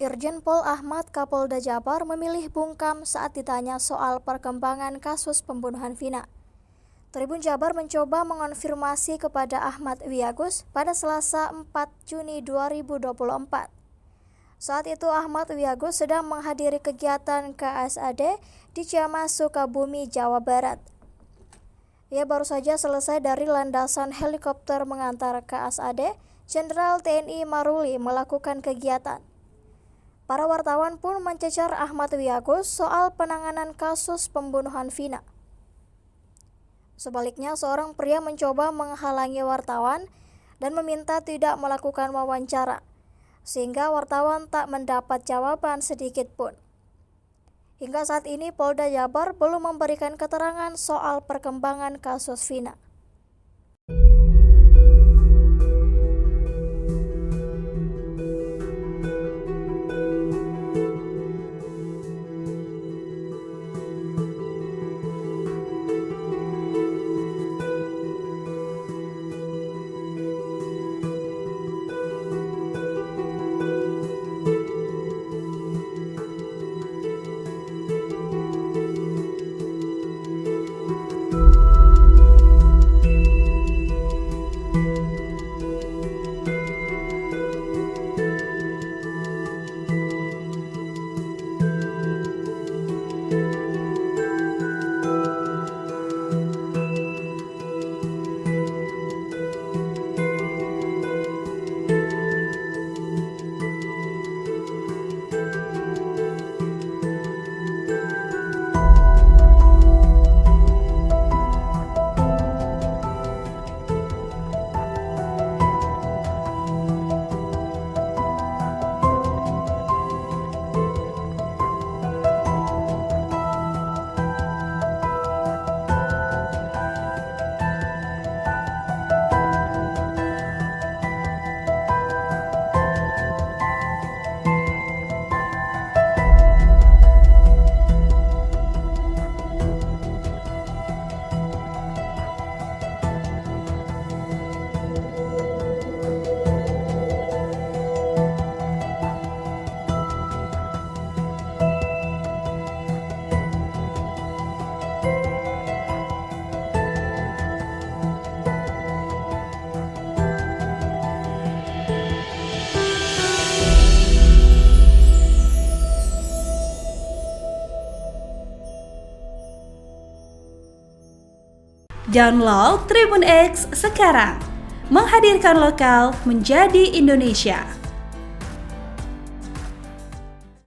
Irjen Pol Ahmad Kapolda Jabar memilih bungkam saat ditanya soal perkembangan kasus pembunuhan Vina. Tribun Jabar mencoba mengonfirmasi kepada Ahmad Wiyagus pada Selasa 4 Juni 2024. Saat itu Ahmad Wiyagus sedang menghadiri kegiatan KSAD di Ciamas, Sukabumi, Jawa Barat. Ia baru saja selesai dari landasan helikopter mengantar KSAD, Jenderal TNI Maruli melakukan kegiatan. Para wartawan pun mencecar Ahmad Wiyagus soal penanganan kasus pembunuhan Vina. Sebaliknya, seorang pria mencoba menghalangi wartawan dan meminta tidak melakukan wawancara, sehingga wartawan tak mendapat jawaban sedikit pun. Hingga saat ini Polda Jabar belum memberikan keterangan soal perkembangan kasus Vina. Download Tribun X sekarang, menghadirkan lokal menjadi Indonesia.